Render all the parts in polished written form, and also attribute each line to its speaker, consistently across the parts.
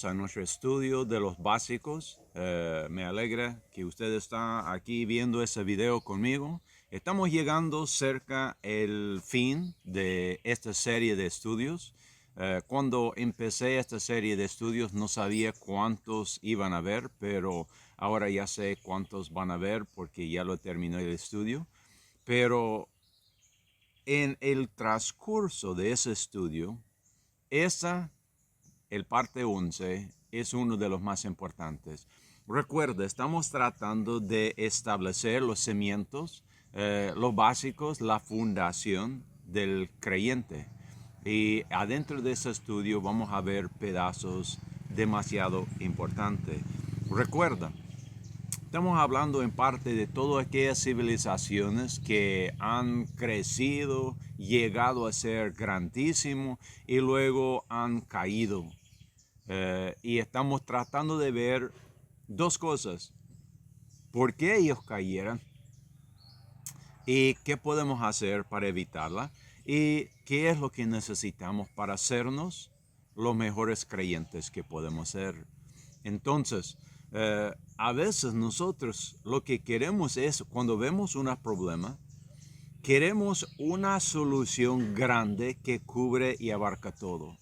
Speaker 1: A nuestro estudio de los básicos. Me alegra que usted está aquí viendo ese video conmigo. Estamos llegando cerca el fin de esta serie de estudios. Cuando empecé esta serie de estudios no sabía cuántos iban a ver, pero ahora ya sé cuántos van a ver porque ya lo terminé el estudio. Pero en el transcurso de ese estudio, esa el parte 11 es uno de los más importantes. Recuerda, estamos tratando de establecer los cimientos, los básicos, la fundación del creyente. Y adentro de ese estudio vamos a ver pedazos demasiado importantes. Recuerda, estamos hablando en parte de todas aquellas civilizaciones que han crecido, llegado a ser grandísimos y luego han caído. Y estamos tratando de ver dos cosas. ¿Por qué ellos cayeron? ¿Y qué podemos hacer para evitarla? ¿Y qué es lo que necesitamos para hacernos los mejores creyentes que podemos ser? Entonces, a veces nosotros lo que queremos es, cuando vemos un problema, queremos una solución grande que cubre y abarca todo.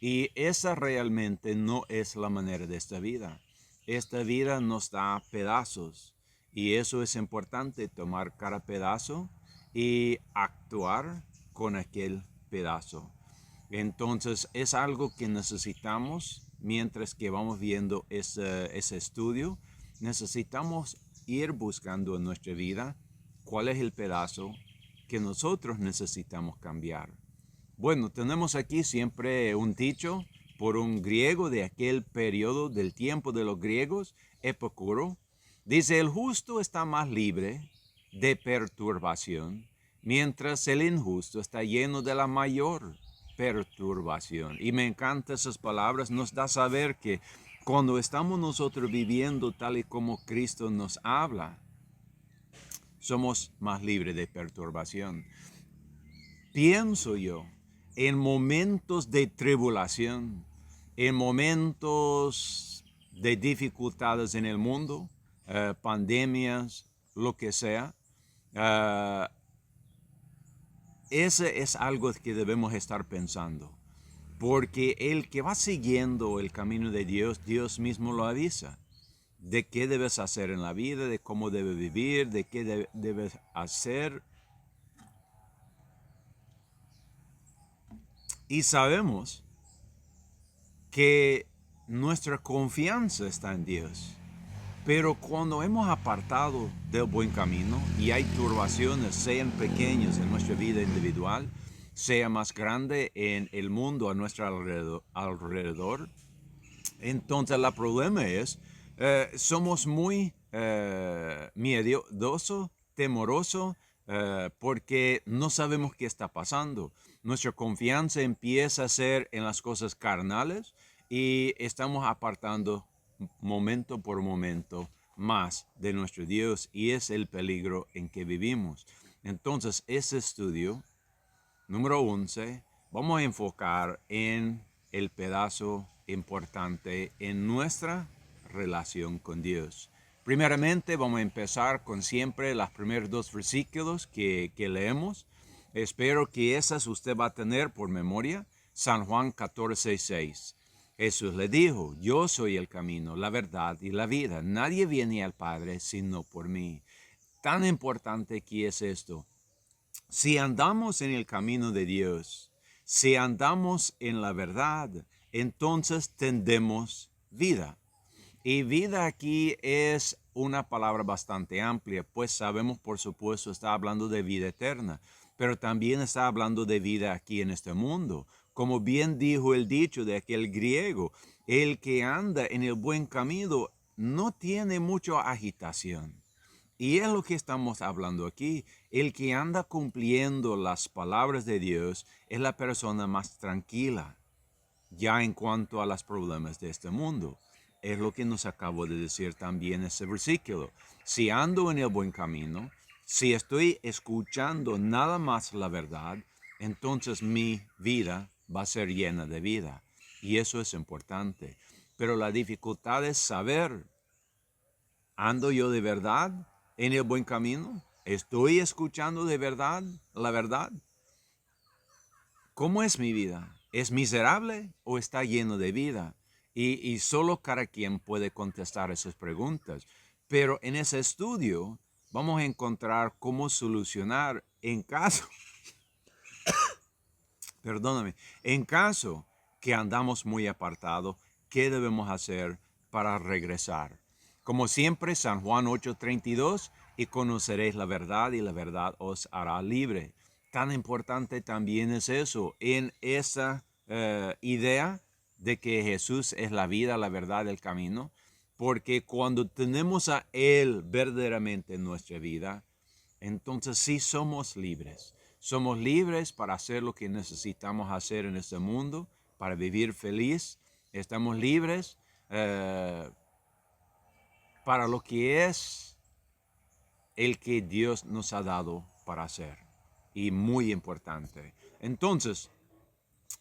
Speaker 1: Y esa realmente no es la manera de esta vida. Esta vida nos da pedazos y eso es importante, tomar cada pedazo y actuar con aquel pedazo. Entonces es algo que necesitamos mientras que vamos viendo ese estudio. Necesitamos ir buscando en nuestra vida cuál es el pedazo que nosotros necesitamos cambiar. Bueno, tenemos aquí siempre un dicho por un griego de aquel periodo del tiempo de los griegos, Epicuro. Dice, el justo está más libre de perturbación, mientras el injusto está lleno de la mayor perturbación. Y me encantan esas palabras, nos da a saber que cuando estamos nosotros viviendo tal y como Cristo nos habla, somos más libres de perturbación. Pienso yo, en momentos de tribulación, en momentos de dificultades en el mundo, pandemias, lo que sea, uh, ese es algo que debemos estar pensando. Porque el que va siguiendo el camino de Dios, Dios mismo lo avisa. De qué debes hacer en la vida, de cómo debes vivir, de qué debes hacer. Y sabemos que nuestra confianza está en Dios. Pero cuando hemos apartado del buen camino y hay turbaciones, sean pequeñas en nuestra vida individual, sea más grande en el mundo a nuestro alrededor, entonces el problema es, somos muy miedosos, temorosos, porque no sabemos qué está pasando. Nuestra confianza empieza a ser en las cosas carnales y estamos apartando momento por momento más de nuestro Dios y es el peligro en que vivimos. Entonces, ese estudio número 11, vamos a enfocar en el pedazo importante en nuestra relación con Dios. Primeramente, vamos a empezar con siempre los primeros dos versículos que leemos. Espero que esas usted va a tener por memoria. San Juan 14:6. Jesús le dijo, yo soy el camino, la verdad y la vida. Nadie viene al Padre sino por mí. Tan importante que es esto. Si andamos en el camino de Dios, si andamos en la verdad, entonces tendremos vida. Y vida aquí es una palabra bastante amplia, pues sabemos, por supuesto, está hablando de vida eterna, pero también está hablando de vida aquí en este mundo. Como bien dijo el dicho de aquel griego, el que anda en el buen camino no tiene mucha agitación. Y es lo que estamos hablando aquí. El que anda cumpliendo las palabras de Dios es la persona más tranquila, ya en cuanto a los problemas de este mundo. Es lo que nos acabo de decir también ese versículo. Si ando en el buen camino, si estoy escuchando nada más la verdad, entonces mi vida va a ser llena de vida. Y eso es importante. pero la dificultad es saber, ¿ando yo de verdad en el buen camino? ¿Estoy escuchando de verdad la verdad? ¿Cómo es mi vida? ¿Es miserable o está lleno de vida? Y solo cada quien puede contestar esas preguntas. Pero en ese estudio vamos a encontrar cómo solucionar en caso, perdóname, en caso que andamos muy apartados, ¿qué debemos hacer para regresar? Como siempre, San Juan 8:32, y conoceréis la verdad y la verdad os hará libre. Tan importante también es eso, en esa idea de que Jesús es la vida, la verdad, el camino, porque cuando tenemos a Él verdaderamente en nuestra vida, entonces sí somos libres. Somos libres para hacer lo que necesitamos hacer en este mundo, para vivir feliz. Estamos libres para lo que es el que Dios nos ha dado para hacer. Y muy importante. Entonces,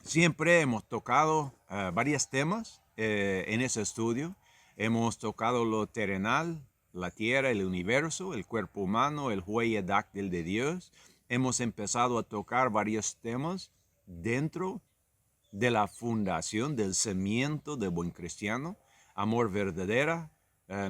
Speaker 1: siempre hemos tocado varios temas en ese estudio. Hemos tocado lo terrenal, la tierra, el universo, el cuerpo humano, el huella dáctil de Dios. Hemos empezado a tocar varios temas dentro de la fundación del cimiento del buen cristiano, amor verdadera,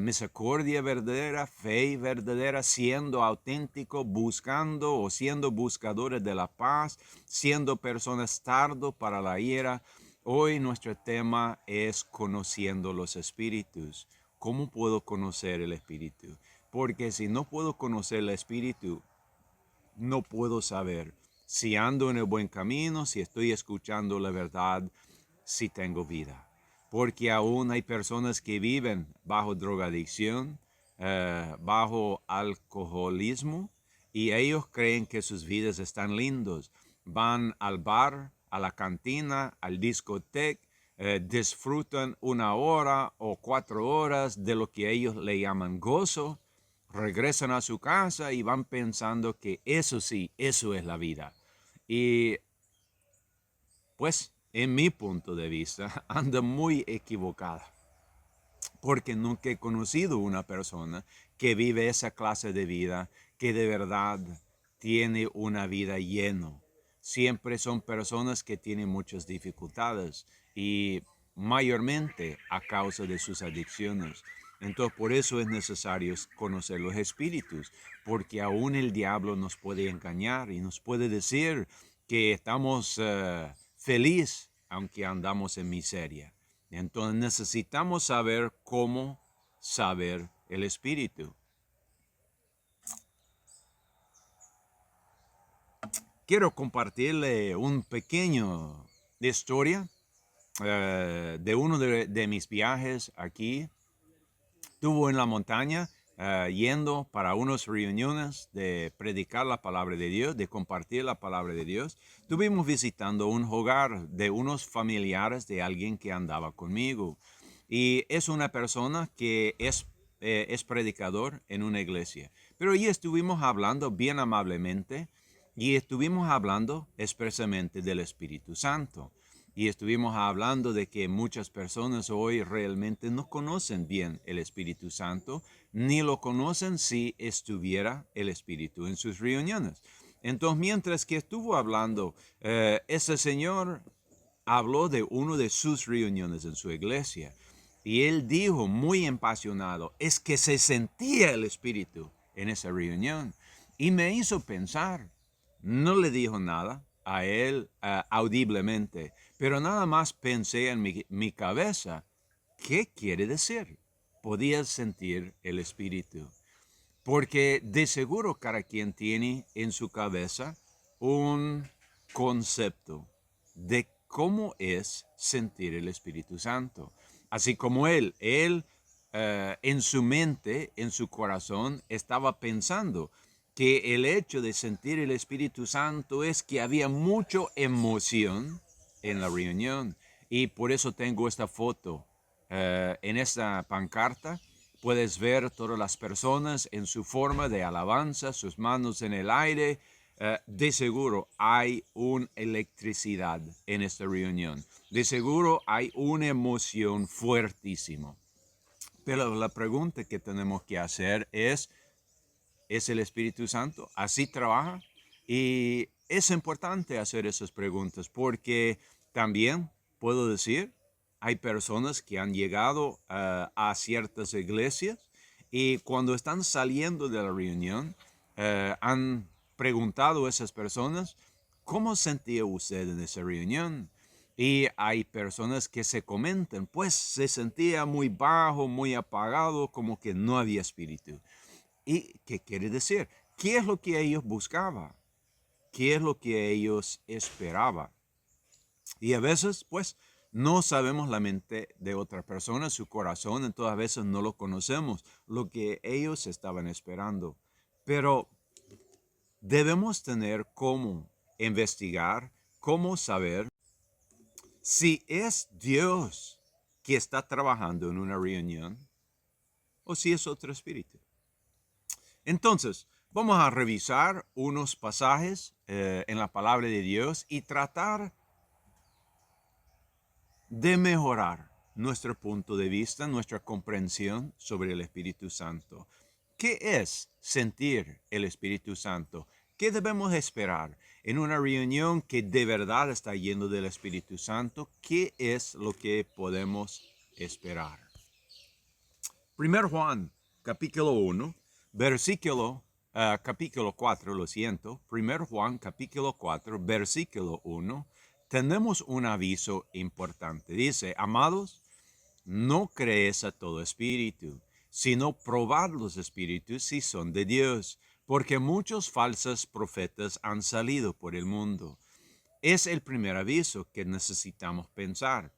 Speaker 1: misericordia verdadera, fe verdadera, siendo auténtico, buscando o siendo buscadores de la paz, siendo personas tardo para la ira. Hoy nuestro tema es conociendo los espíritus. ¿Cómo puedo conocer el espíritu? Porque si no puedo conocer el espíritu, no puedo saber si ando en el buen camino, si estoy escuchando la verdad, si tengo vida. Porque aún hay personas que viven bajo drogadicción, bajo alcoholismo, y ellos creen que sus vidas están lindos. Van al bar, a la cantina, al discoteca, disfrutan 1 hora o 4 horas de lo que ellos le llaman gozo, regresan a su casa y van pensando que eso sí, eso es la vida. Y pues, en mi punto de vista, anda muy equivocada, porque nunca he conocido una persona que vive esa clase de vida, que de verdad tiene una vida llena. Siempre son personas que tienen muchas dificultades y mayormente a causa de sus adicciones. Entonces, por eso es necesario conocer los espíritus, porque aún el diablo nos puede engañar y nos puede decir que estamos felices aunque andamos en miseria. Entonces necesitamos saber cómo saber el espíritu. Quiero compartirle un pequeño historia de uno de mis viajes aquí. Estuvo en la montaña yendo para unas reuniones de predicar la palabra de Dios, de compartir la palabra de Dios. Estuvimos visitando un hogar de unos familiares de alguien que andaba conmigo. Y es una persona que es predicador en una iglesia. Pero ahí estuvimos hablando bien amablemente y estuvimos hablando expresamente del Espíritu Santo. Y estuvimos hablando de que muchas personas hoy realmente no conocen bien el Espíritu Santo, ni lo conocen si estuviera el Espíritu en sus reuniones. Entonces, mientras que estuvo hablando, ese señor habló de una de sus reuniones en su iglesia. Y él dijo muy apasionado, es que se sentía el Espíritu en esa reunión. Y me hizo pensar, no le dijo nada a él audiblemente, pero nada más pensé en mi cabeza, ¿qué quiere decir? Podía sentir el Espíritu. Porque de seguro cada quien tiene en su cabeza un concepto de cómo es sentir el Espíritu Santo. Así como él en su mente, en su corazón, estaba pensando que el hecho de sentir el Espíritu Santo es que había mucha emoción en la reunión. Y por eso tengo esta foto. En esta pancarta puedes ver todas las personas en su forma de alabanza, sus manos en el aire, de seguro hay una electricidad en esta reunión. De seguro hay una emoción fuertísima. Pero la pregunta que tenemos que hacer ¿es el Espíritu Santo? ¿Así trabaja? Y es importante hacer esas preguntas porque también puedo decir, hay personas que han llegado a ciertas iglesias y cuando están saliendo de la reunión, han preguntado a esas personas, ¿cómo sentía usted en esa reunión? Y hay personas que se comentan, pues se sentía muy bajo, muy apagado, como que no había espíritu. ¿Y qué quiere decir? ¿Qué es lo que ellos buscaban? ¿Qué es lo que ellos esperaban? Y a veces, pues, no sabemos la mente de otra persona, su corazón, entonces a veces no lo conocemos, lo que ellos estaban esperando. Pero debemos tener cómo investigar, cómo saber si es Dios que está trabajando en una reunión o si es otro espíritu. Entonces, vamos a revisar unos pasajes en la palabra de Dios y tratar de mejorar nuestro punto de vista, nuestra comprensión sobre el Espíritu Santo. ¿Qué es sentir el Espíritu Santo? ¿Qué debemos esperar en una reunión que de verdad está yendo del Espíritu Santo? ¿Qué es lo que podemos esperar? 1 Juan, capítulo 1, capítulo 4, lo siento. 1 Juan, capítulo 4, versículo 1, tenemos un aviso importante. Dice, amados, no crees a todo espíritu, sino probad los espíritus si son de Dios, porque muchos falsos profetas han salido por el mundo. Es el primer aviso que necesitamos pensar.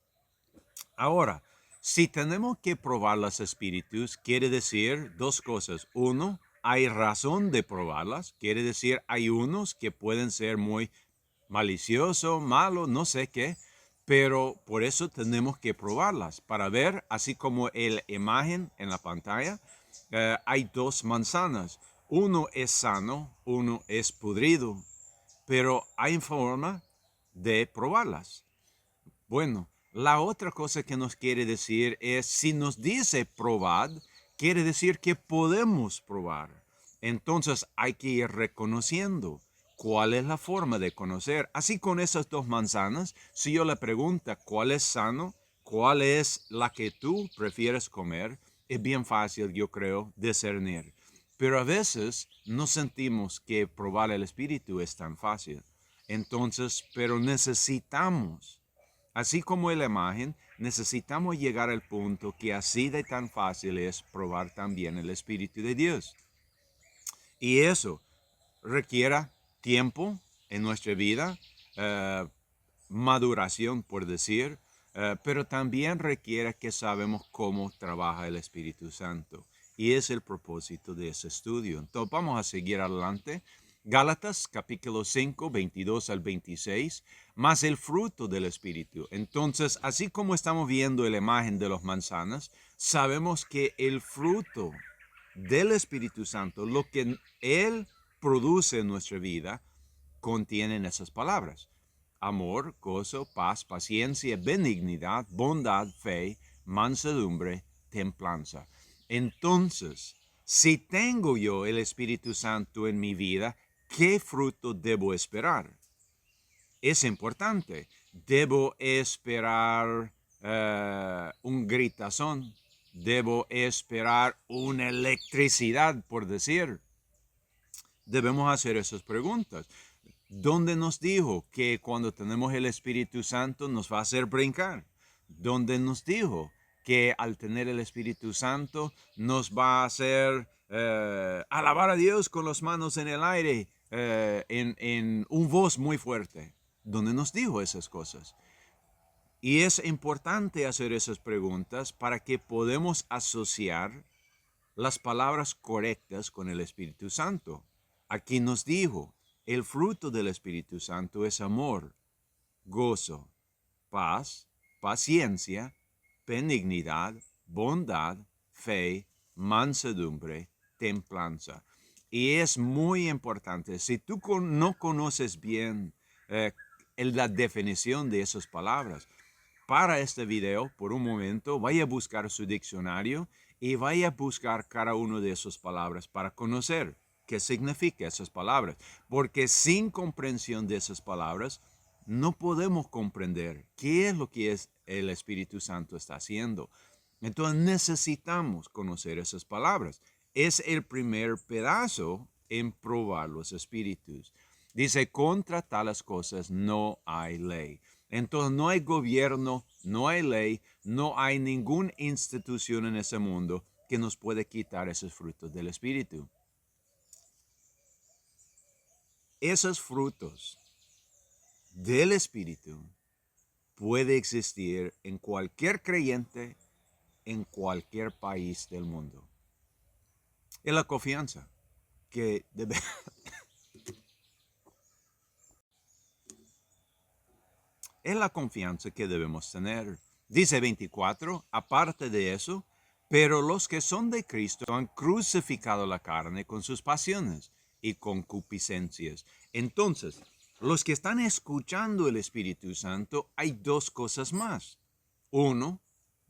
Speaker 1: Ahora, si tenemos que probar los espíritus, quiere decir dos cosas. Uno, hay razón de probarlas. Quiere decir, hay unos que pueden ser muy maliciosos, malos, no sé qué. Pero por eso tenemos que probarlas para ver, así como la imagen en la pantalla, hay dos manzanas. Uno es sano, uno es podrido, pero hay forma de probarlas. Bueno, la otra cosa que nos quiere decir es, si nos dice probad, quiere decir que podemos probar. Entonces hay que ir reconociendo cuál es la forma de conocer. Así con esas dos manzanas, si yo le pregunto cuál es sano, cuál es la que tú prefieres comer, es bien fácil, yo creo, discernir. Pero a veces no sentimos que probar el espíritu es tan fácil. Entonces, pero necesitamos, así como en la imagen, necesitamos llegar al punto que así de tan fácil es probar también el Espíritu de Dios. Y eso requiere tiempo en nuestra vida, eh, maduración, por decir, pero también requiere que sabemos cómo trabaja el Espíritu Santo. Y es el propósito de ese estudio. Entonces vamos a seguir adelante. Gálatas capítulo 5, 22 al 26, más el fruto del Espíritu. Entonces, así como estamos viendo la imagen de las manzanas, sabemos que el fruto del Espíritu Santo, lo que Él produce en nuestra vida, contienen esas palabras: amor, gozo, paz, paciencia, benignidad, bondad, fe, mansedumbre, templanza. Entonces, si tengo yo el Espíritu Santo en mi vida, ¿qué fruto debo esperar? Es importante. Debo esperar un gritazón. Debo esperar una electricidad, por decir. Debemos hacer esas preguntas. ¿Dónde nos dijo que cuando tenemos el Espíritu Santo nos va a hacer brincar? ¿Dónde nos dijo que al tener el Espíritu Santo nos va a hacer alabar a Dios con las manos en el aire en un voz muy fuerte? ¿Dónde nos dijo esas cosas? Y es importante hacer esas preguntas para que podamos asociar las palabras correctas con el Espíritu Santo. Aquí nos dijo, el fruto del Espíritu Santo es amor, gozo, paz, paciencia, benignidad, bondad, fe, mansedumbre, templanza. Y es muy importante. Si tú no conoces bien la definición de esas palabras, para este video, por un momento, vaya a buscar su diccionario y vaya a buscar cada una de esas palabras para conocer qué significa esas palabras. Porque sin comprensión de esas palabras, no podemos comprender qué es lo que el Espíritu Santo está haciendo. Entonces necesitamos conocer esas palabras. Es el primer pedazo en probar los espíritus. Dice, contra tales cosas no hay ley. Entonces no hay gobierno, no hay ley, no hay ninguna institución en ese mundo que nos puede quitar esos frutos del Espíritu. Esos frutos del Espíritu puede existir en cualquier creyente, en cualquier país del mundo. Es la confianza que es la confianza que debemos tener. Dice 24, aparte de eso, pero los que son de Cristo han crucificado la carne con sus pasiones y concupiscencias. Entonces, los que están escuchando el Espíritu Santo, hay dos cosas más. Uno,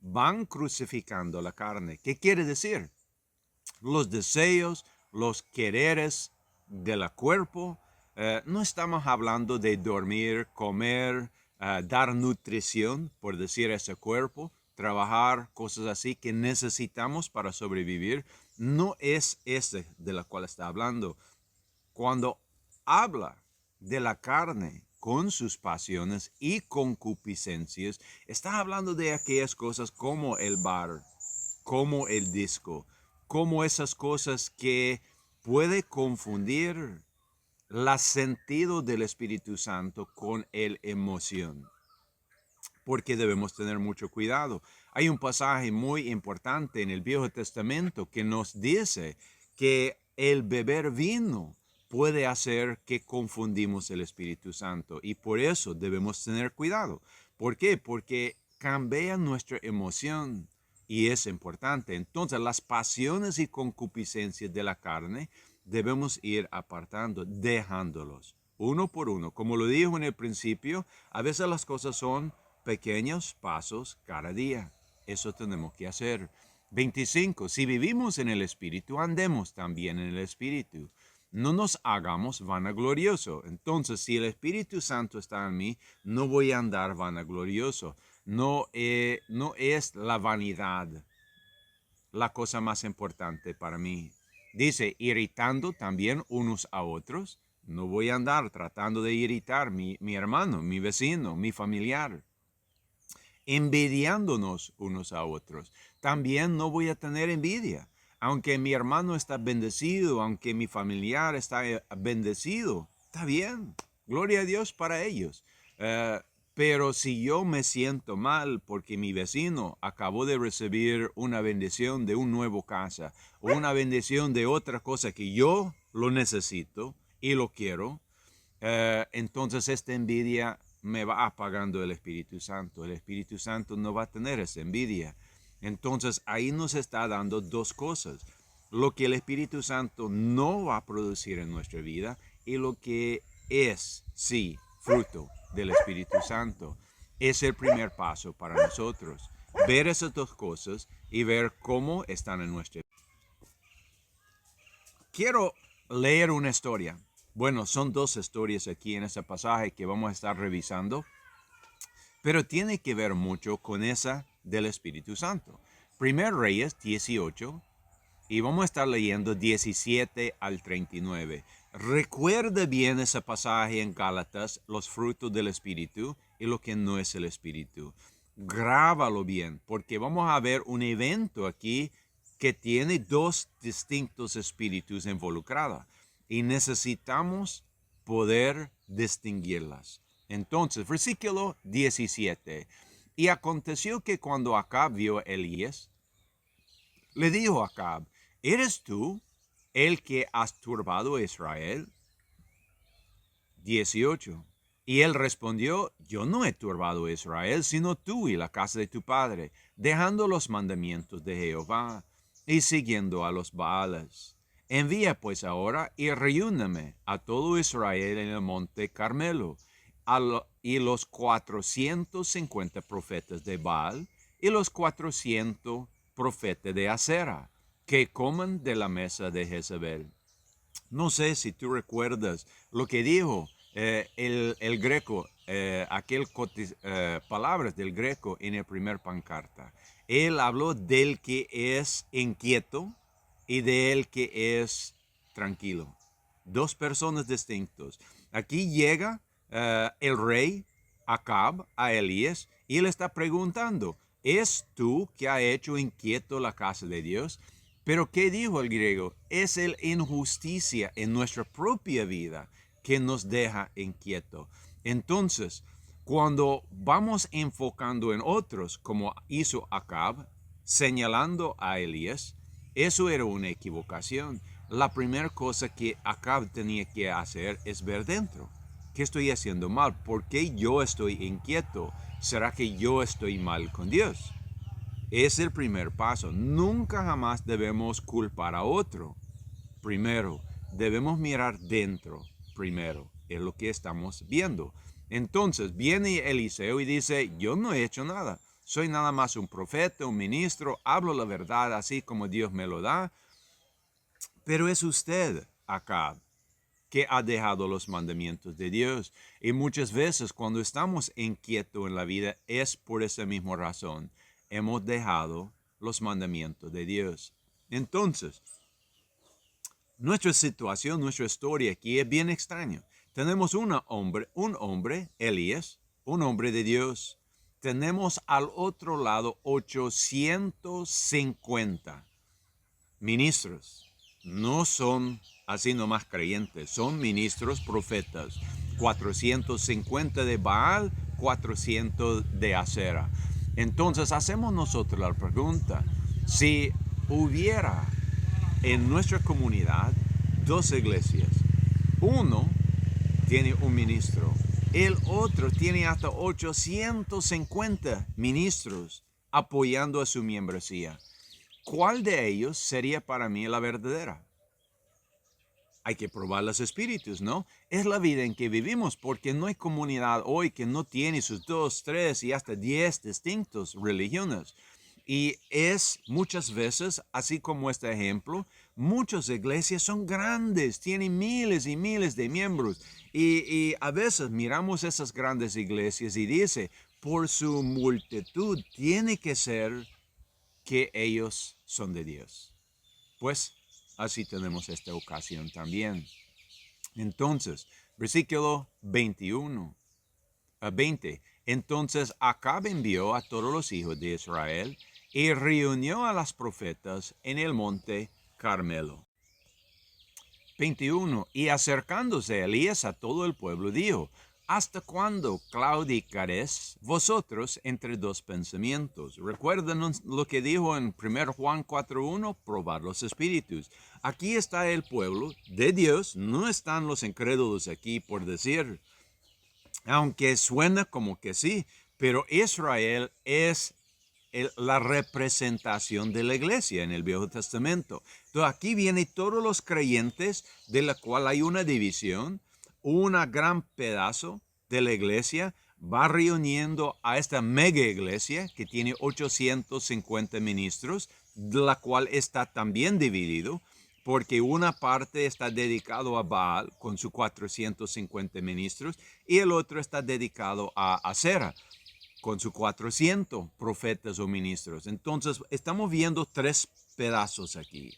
Speaker 1: van crucificando la carne. ¿Qué quiere decir? Los deseos, los quereres del cuerpo. No estamos hablando de dormir, comer, dar nutrición, por decir, a ese cuerpo, trabajar, cosas así que necesitamos para sobrevivir. No es ese de la cual está hablando. Cuando habla de la carne con sus pasiones y concupiscencias, está hablando de aquellas cosas como el bar, como el disco, como esas cosas que puede confundir el sentido del Espíritu Santo con el emoción, porque debemos tener mucho cuidado. Hay un pasaje muy importante en el Viejo Testamento que nos dice que el beber vino puede hacer que confundimos el Espíritu Santo, y por eso debemos tener cuidado. ¿Por qué? Porque cambia nuestra emoción. Y es importante. Entonces, las pasiones y concupiscencias de la carne debemos ir apartando, dejándolos uno por uno. Como lo dijo en el principio, a veces las cosas son pequeños pasos cada día. Eso tenemos que hacer. 25. Si vivimos en el Espíritu, andemos también en el Espíritu. No nos hagamos vanaglorioso. Entonces, si el Espíritu Santo está en mí, no voy a andar vanaglorioso. No es la vanidad la cosa más importante para mí. Dice, irritando también unos a otros. No voy a andar tratando de irritar mi hermano, mi vecino, mi familiar. Envidiándonos unos a otros. También no voy a tener envidia. Aunque mi hermano está bendecido, aunque mi familiar está bendecido, está bien. Gloria a Dios para ellos. Pero si yo me siento mal porque mi vecino acabó de recibir una bendición de un nuevo casa o una bendición de otra cosa que yo lo necesito y lo quiero, entonces esta envidia me va apagando el Espíritu Santo. El Espíritu Santo no va a tener esa envidia. Entonces ahí nos está dando dos cosas. Lo que el Espíritu Santo no va a producir en nuestra vida y lo que es, sí, fruto del Espíritu Santo. Es el primer paso para nosotros. Ver esas dos cosas y ver cómo están en nuestra vida. Quiero leer una historia. Bueno, son dos historias aquí en ese pasaje que vamos a estar revisando, pero tiene que ver mucho con esa del Espíritu Santo. Primer Reyes 18, y vamos a estar leyendo 17 al 39. Recuerde bien ese pasaje en Gálatas, los frutos del Espíritu y lo que no es el Espíritu. Grábalo bien, porque vamos a ver un evento aquí que tiene dos distintos espíritus involucrados y necesitamos poder distinguirlas. Entonces, versículo 17. Y aconteció que cuando Acab vio a Elías, le dijo a Acab, ¿eres tú el que has turbado a Israel? 18. Y él respondió, yo no he turbado a Israel, sino tú y la casa de tu padre, dejando los mandamientos de Jehová y siguiendo a los Baales. Envía pues ahora y reúname a todo Israel en el monte Carmelo, y los 450 profetas de Baal y los 400 profetas de Acera, que coman de la mesa de Jezebel. No sé si tú recuerdas lo que dijo el greco, palabras del greco en el primer pancarta. Él habló del que es inquieto y del que es tranquilo. Dos personas distintos. Aquí llega el rey Acab a Elías y él está preguntando, ¿es tú que ha hecho inquieto la casa de Dios? Pero ¿qué dijo el griego? Es la injusticia en nuestra propia vida que nos deja inquieto. Entonces, cuando vamos enfocando en otros, como hizo Acab, señalando a Elías, eso era una equivocación. La primera cosa que Acab tenía que hacer es ver dentro. ¿Qué estoy haciendo mal? ¿Por qué yo estoy inquieto? ¿Será que yo estoy mal con Dios? Es el primer paso. Nunca jamás debemos culpar a otro. Primero, debemos mirar dentro. Primero, es lo que estamos viendo. Entonces viene Eliseo y dice, yo no he hecho nada. Soy nada más un profeta, un ministro, hablo la verdad así como Dios me lo da. Pero es usted, Acab, que ha dejado los mandamientos de Dios. Y muchas veces cuando estamos inquietos en la vida es por esa misma razón. Hemos dejado los mandamientos de Dios. Entonces, nuestra situación, nuestra historia aquí es bien extraña. Tenemos un hombre, Elías, un hombre de Dios. Tenemos al otro lado 850 ministros. No son así nomás creyentes, son ministros profetas. 450 de Baal, 400 de Acera. Entonces hacemos nosotros la pregunta, si hubiera en nuestra comunidad dos iglesias, uno tiene un ministro, el otro tiene hasta 850 ministros apoyando a su membresía, ¿cuál de ellos sería para mí la verdadera? Hay que probar los espíritus, ¿no? Es la vida en que vivimos, porque no hay comunidad hoy que no tiene sus 2, 3 y hasta 10 distintas religiones. Y es muchas veces, así como este ejemplo, muchas iglesias son grandes, tienen miles y miles de miembros. Y a veces miramos esas grandes iglesias y dice, por su multitud tiene que ser que ellos son de Dios. Pues así tenemos esta ocasión también. Entonces, versículo 21 a 20. Entonces Acab envió a todos los hijos de Israel y reunió a las profetas en el monte Carmelo. 21. Y acercándose Elías a todo el pueblo dijo, ¿hasta cuándo claudicaréis vosotros entre dos pensamientos? Recuerden lo que dijo en 1 Juan 4:1, probar los espíritus. Aquí está el pueblo de Dios, no están los incrédulos aquí por decir, aunque suena como que sí, pero Israel es la representación de la iglesia en el Viejo Testamento. Entonces aquí vienen todos los creyentes de la cual hay una división, un gran pedazo de la iglesia va reuniendo a esta mega iglesia que tiene 850 ministros, de la cual está también dividido, porque una parte está dedicado a Baal con sus 450 ministros y el otro está dedicado a Acera con sus 400 profetas o ministros. Entonces, estamos viendo tres pedazos aquí.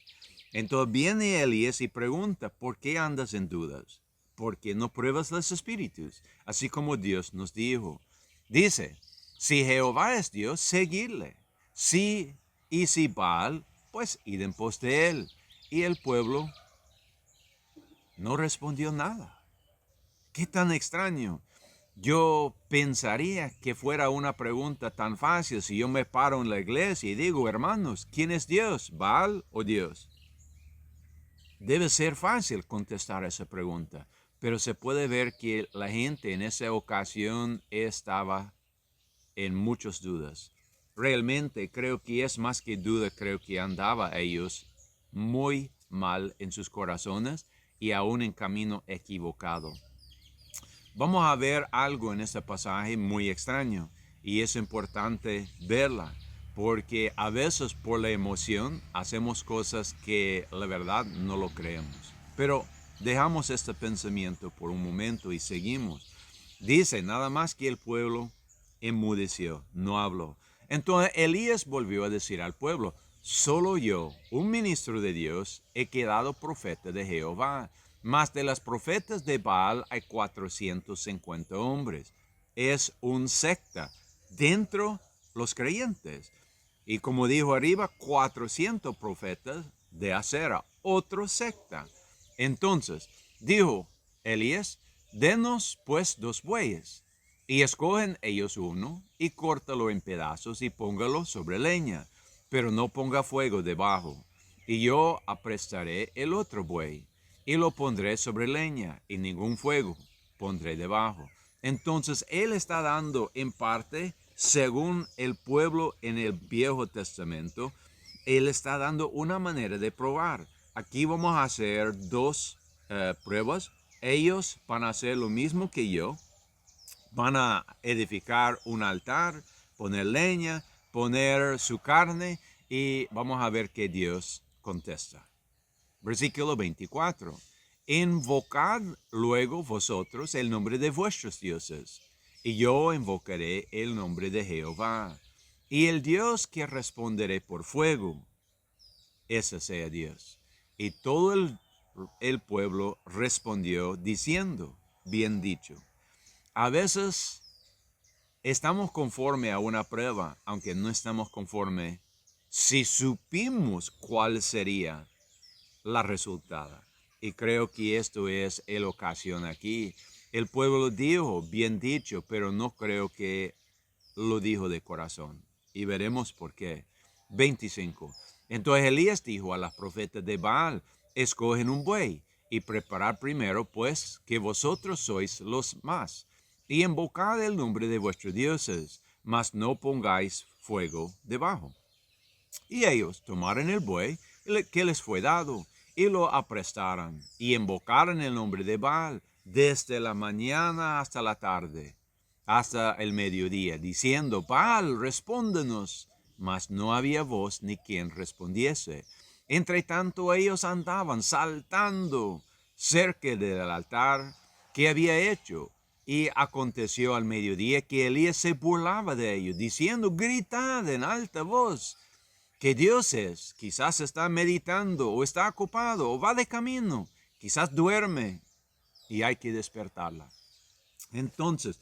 Speaker 1: Entonces viene Elías y pregunta, ¿por qué andas en dudas? ¿Por qué no pruebas los espíritus? Así como Dios nos dijo. Dice, si Jehová es Dios, seguidle. Si Baal, pues id en pos de él. Y el pueblo no respondió nada. ¿Qué tan extraño? Yo pensaría que fuera una pregunta tan fácil si yo me paro en la iglesia y digo, hermanos, ¿quién es Dios? ¿Baal o Dios? Debe ser fácil contestar esa pregunta, pero se puede ver que la gente en esa ocasión estaba en muchas dudas. Realmente creo que es más que duda, creo que andaba ellos muy mal en sus corazones y aún en camino equivocado. Vamos a ver algo en este pasaje muy extraño y es importante verla porque a veces por la emoción hacemos cosas que la verdad no lo creemos. Pero dejamos este pensamiento por un momento y seguimos. Dice nada más que el pueblo enmudeció, no habló. Entonces Elías volvió a decir al pueblo, solo yo, un ministro de Dios, he quedado profeta de Jehová. Mas de las profetas de Baal hay 450 hombres. Es un secta dentro los creyentes. Y como dijo arriba, 400 profetas de Acera, otro secta. Entonces dijo Elías, denos pues 2 bueyes. Y escogen ellos uno y córtalo en pedazos y póngalo sobre leña, pero no ponga fuego debajo. Y yo aprestaré el otro buey y lo pondré sobre leña y ningún fuego pondré debajo. Entonces él está dando en parte, según el pueblo en el Viejo Testamento, él está dando una manera de probar. Aquí vamos a hacer 2 pruebas. Ellos van a hacer lo mismo que yo. Van a edificar un altar, poner leña, poner su carne y vamos a ver qué Dios contesta. Versículo 24. Invocad luego vosotros el nombre de vuestros dioses, y yo invocaré el nombre de Jehová. Y el Dios que responderé por fuego, ese sea Dios. Y todo el pueblo respondió diciendo, bien dicho. A veces estamos conforme a una prueba, aunque no estamos conforme si supimos cuál sería la resultada. Y creo que esto es la ocasión aquí. El pueblo dijo, bien dicho, pero no creo que lo dijo de corazón. Y veremos por qué. 25. Entonces Elías dijo a las profetas de Baal, escogen un buey y preparad primero, pues, que vosotros sois los más, y invocad el nombre de vuestros dioses, mas no pongáis fuego debajo. Y ellos tomaron el buey que les fue dado, y lo aprestaron, y invocaron el nombre de Baal desde la mañana hasta la tarde, hasta el mediodía, diciendo, Baal, respóndenos. Mas no había voz ni quien respondiese. Entre tanto ellos andaban saltando cerca del altar que había hecho. Y aconteció al mediodía que Elías se burlaba de ellos, diciendo, gritad en alta voz, que Dios es, quizás está meditando o está ocupado o va de camino, quizás duerme y hay que despertarla. Entonces,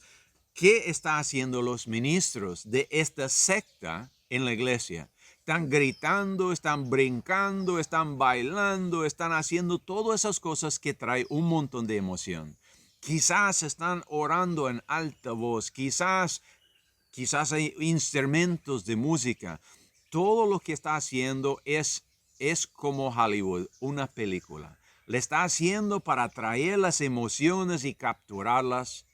Speaker 1: ¿qué están haciendo los ministros de esta secta en la iglesia? Están gritando, están brincando, están bailando, están haciendo todas esas cosas que traen un montón de emoción. Quizás están orando en alta voz, quizás hay instrumentos de música. Todo lo que está haciendo es como Hollywood, una película. Le está haciendo para atraer las emociones y capturarlas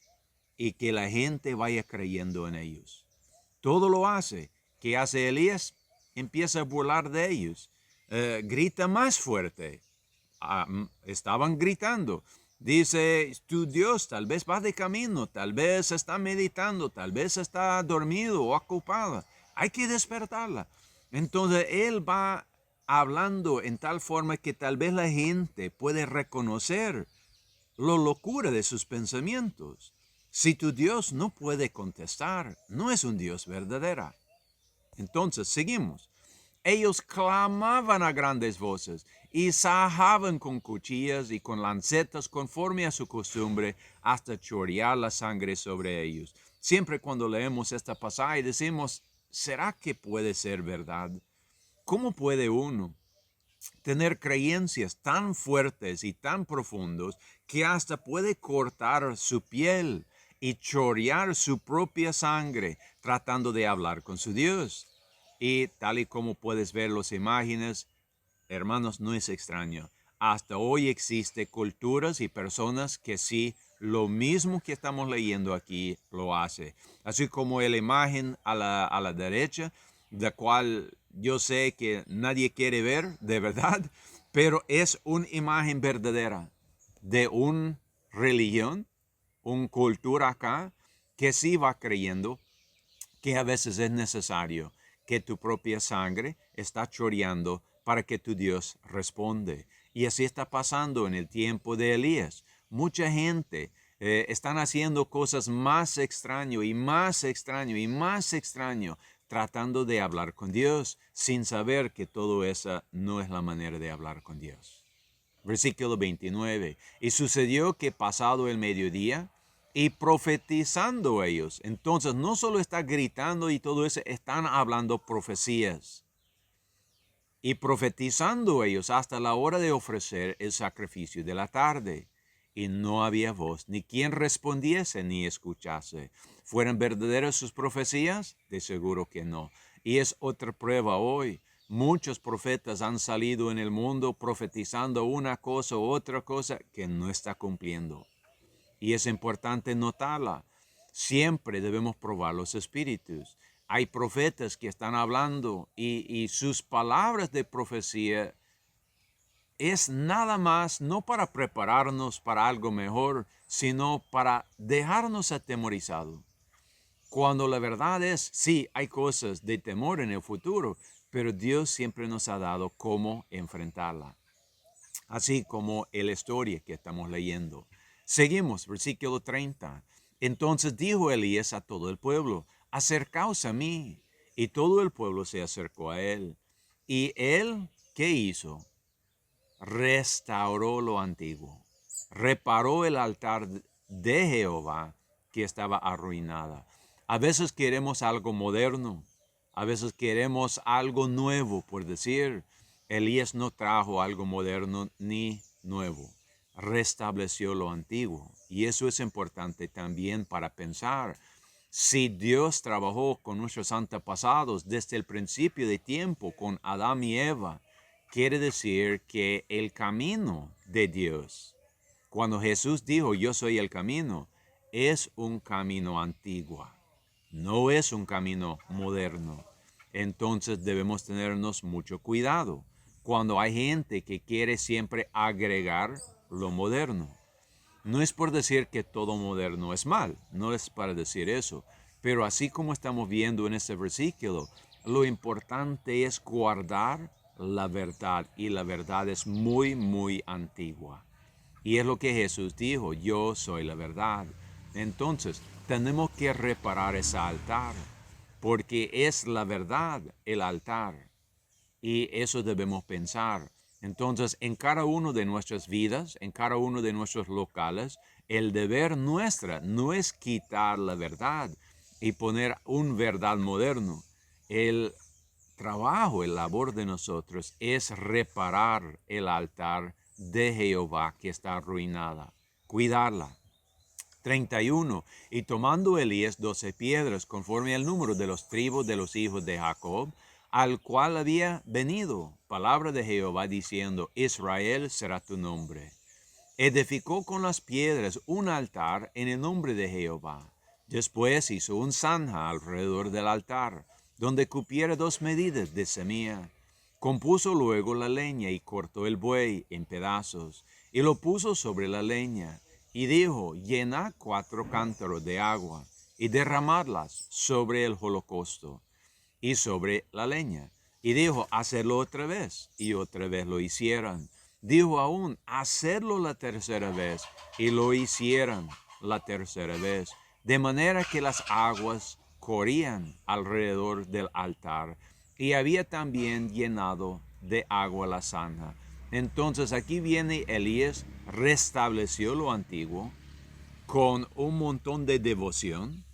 Speaker 1: y que la gente vaya creyendo en ellos. Todo lo hace. ¿Qué hace Elías? Empieza a burlar de ellos. Grita más fuerte. Estaban gritando. Dice, tu Dios tal vez va de camino, tal vez está meditando, tal vez está dormido o ocupada. Hay que despertarla. Entonces él va hablando en tal forma que tal vez la gente puede reconocer la locura de sus pensamientos. Si tu Dios no puede contestar, no es un Dios verdadero. Entonces seguimos. Ellos clamaban a grandes voces y sajaban con cuchillas y con lancetas conforme a su costumbre hasta chorrear la sangre sobre ellos. Siempre cuando leemos esta pasaje decimos, ¿será que puede ser verdad? ¿Cómo puede uno tener creencias tan fuertes y tan profundos que hasta puede cortar su piel y chorrear su propia sangre tratando de hablar con su Dios? Y tal y como puedes ver las imágenes, hermanos, no es extraño. Hasta hoy existen culturas y personas que sí, lo mismo que estamos leyendo aquí lo hace. Así como la imagen a la derecha, la cual yo sé que nadie quiere ver, de verdad, pero es una imagen verdadera de una religión, una cultura acá, que sí va creyendo que a veces es necesario que tu propia sangre está chorreando para que tu Dios responde. Y así está pasando en el tiempo de Elías. Mucha gente están haciendo cosas más extraño y más extraño y más extraño, tratando de hablar con Dios sin saber que todo eso no es la manera de hablar con Dios. Versículo 29. Y sucedió que pasado el mediodía, y profetizando ellos. Entonces no solo está gritando y todo eso, están hablando profecías. Y profetizando ellos hasta la hora de ofrecer el sacrificio de la tarde. Y no había voz, ni quien respondiese ni escuchase. ¿Fueron verdaderas sus profecías? De seguro que no. Y es otra prueba hoy. Muchos profetas han salido en el mundo profetizando una cosa u otra cosa que no está cumpliendo. Y es importante notarla. Siempre debemos probar los espíritus. Hay profetas que están hablando y sus palabras de profecía es nada más no para prepararnos para algo mejor, sino para dejarnos atemorizados. Cuando la verdad es, sí, hay cosas de temor en el futuro, pero Dios siempre nos ha dado cómo enfrentarla. Así como en la historia que estamos leyendo. Seguimos, versículo 30. Entonces dijo Elías a todo el pueblo, acercaos a mí. Y todo el pueblo se acercó a él. Y él, ¿qué hizo? Restauró lo antiguo. Reparó el altar de Jehová que estaba arruinada. A veces queremos algo moderno. A veces queremos algo nuevo, por decir. Elías no trajo algo moderno ni nuevo. Restableció lo antiguo. Y eso es importante también para pensar. Si Dios trabajó con nuestros antepasados desde el principio de tiempo, con Adán y Eva, quiere decir que el camino de Dios, cuando Jesús dijo, yo soy el camino, es un camino antiguo. No es un camino moderno. Entonces debemos tenernos mucho cuidado cuando hay gente que quiere siempre agregar lo moderno. No es por decir que todo moderno es mal, no es para decir eso, pero así como estamos viendo en este versículo, lo importante es guardar la verdad y la verdad es muy, muy antigua. Y es lo que Jesús dijo, yo soy la verdad. Entonces, tenemos que reparar ese altar, porque es la verdad el altar. Y eso debemos pensar. Entonces, en cada uno de nuestras vidas, en cada uno de nuestros locales, el deber nuestra no es quitar la verdad y poner un verdad moderno. El trabajo, el labor de nosotros es reparar el altar de Jehová que está arruinada, cuidarla. 31. Y tomando Elías 12 piedras, conforme al número de los tribus de los hijos de Jacob, al cual había venido palabra de Jehová diciendo, Israel será tu nombre. Edificó con las piedras un altar en el nombre de Jehová. Después hizo un zanja alrededor del altar, donde cupiera 2 medidas de semilla. Compuso luego la leña y cortó el buey en pedazos, y lo puso sobre la leña. Y dijo, llenad 4 cántaros de agua, y derramadlas sobre el holocausto y sobre la leña. Y dijo, hacerlo otra vez, y otra vez lo hicieron. Dijo aún, hacerlo la tercera vez, y lo hicieron la tercera vez. De manera que las aguas corrían alrededor del altar, y había también llenado de agua la zanja. Entonces aquí viene Elías, restableció lo antiguo con un montón de devoción.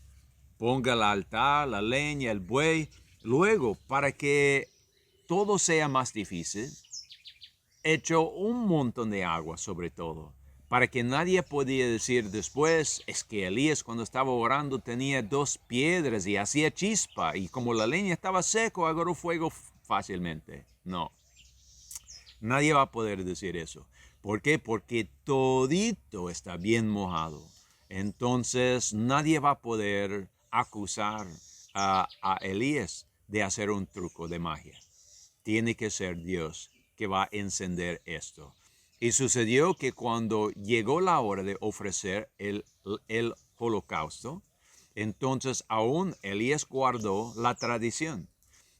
Speaker 1: Ponga el altar, la leña, el buey. Luego, para que todo sea más difícil, echó un montón de agua sobre todo, para que nadie podía decir después, es que Elías cuando estaba orando tenía 2 piedras y hacía chispa, y como la leña estaba seco, agarró fuego fácilmente. No, nadie va a poder decir eso. ¿Por qué? Porque todito está bien mojado. Entonces nadie va a poder acusar a Elías de hacer un truco de magia. Tiene que ser Dios que va a encender esto. Y sucedió que cuando llegó la hora de ofrecer el holocausto, entonces aún Elías guardó la tradición.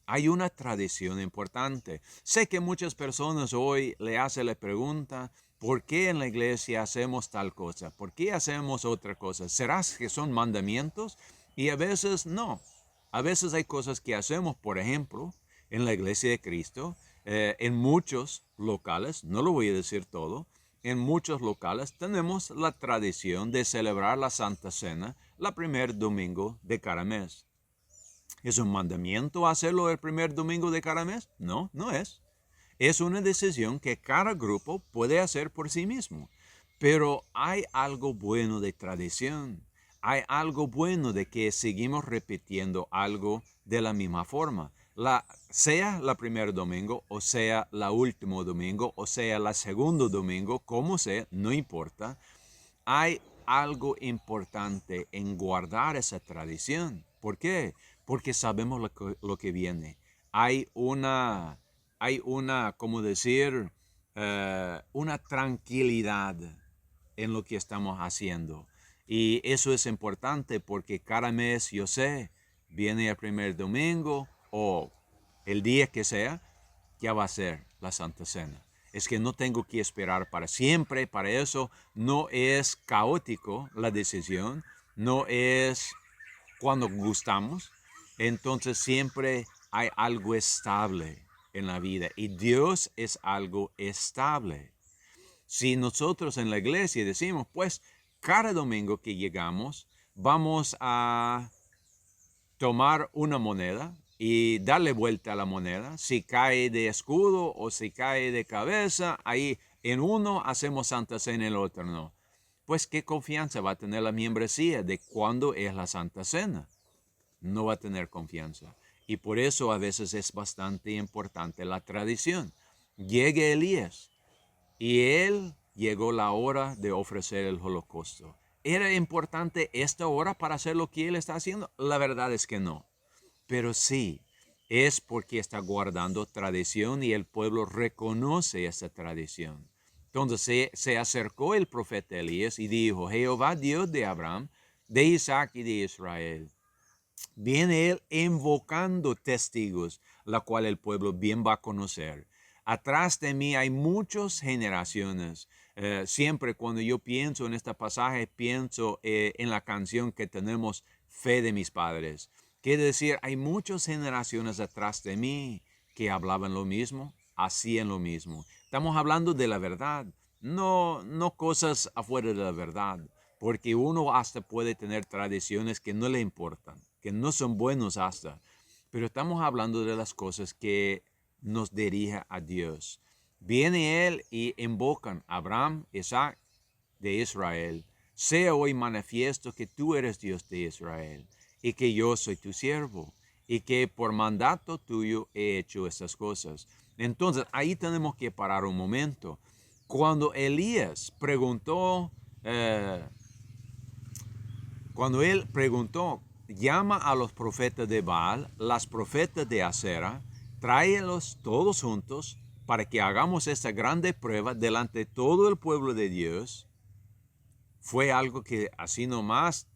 Speaker 1: Hay una tradición importante. Sé que muchas personas hoy le hacen la pregunta, ¿por qué en la iglesia hacemos tal cosa? ¿Por qué hacemos otra cosa? ¿Será que son mandamientos? Y a veces no. A veces hay cosas que hacemos, por ejemplo, en la iglesia de Cristo, en muchos locales, no lo voy a decir todo, en muchos locales tenemos la tradición de celebrar la Santa Cena el primer domingo de cada mes. ¿Es un mandamiento hacerlo el primer domingo de cada mes? No, no es. Es una decisión que cada grupo puede hacer por sí mismo. Pero hay algo bueno de tradición. Hay algo bueno de que seguimos repitiendo algo de la misma forma. Sea la primer domingo, o sea la último domingo, o sea la segundo domingo, como sea, no importa. Hay algo importante en guardar esa tradición. ¿Por qué? Porque sabemos lo que viene. Hay una, ¿cómo decir? Una tranquilidad en lo que estamos haciendo. Y eso es importante porque cada mes, yo sé, viene el primer domingo o el día que sea, ya va a ser la Santa Cena. Es que no tengo que esperar para siempre, para eso no es caótico la decisión, no es cuando gustamos, entonces siempre hay algo estable en la vida y Dios es algo estable. Si nosotros en la iglesia decimos, pues cada domingo que llegamos vamos a tomar una moneda y darle vuelta a la moneda, si cae de escudo o si cae de cabeza, ahí en uno hacemos Santa Cena, en el otro no. Pues qué confianza va a tener la membresía de cuándo es la Santa Cena. No va a tener confianza. Y por eso a veces es bastante importante la tradición. Llegue Elías y él llegó la hora de ofrecer el holocausto. ¿Era importante esta hora para hacer lo que él está haciendo? La verdad es que no. Pero sí, es porque está guardando tradición y el pueblo reconoce esa tradición. Entonces se acercó el profeta Elías y dijo, Jehová Dios de Abraham, de Isaac y de Israel. Viene él invocando testigos, la cual el pueblo bien va a conocer. Atrás de mí hay muchas generaciones. Siempre cuando yo pienso en este pasaje, pienso en la canción que tenemos, Fe de mis padres. Quiere decir, hay muchas generaciones atrás de mí que hablaban lo mismo, hacían lo mismo. Estamos hablando de la verdad, no cosas afuera de la verdad, porque uno hasta puede tener tradiciones que no le importan, que no son buenos hasta, pero estamos hablando de las cosas que nos dirige a Dios. Viene Él y invocan a Abraham, Isaac, de Israel. Sea hoy manifiesto que tú eres Dios de Israel y que yo soy tu siervo y que por mandato tuyo he hecho estas cosas. Entonces ahí tenemos que parar un momento. Cuando Elías preguntó, cuando él preguntó, llama a los profetas de Baal, las profetas de Acera, tráelos todos juntos para que hagamos esta grande prueba delante de todo el pueblo de Dios. ¿Fue algo que así nomás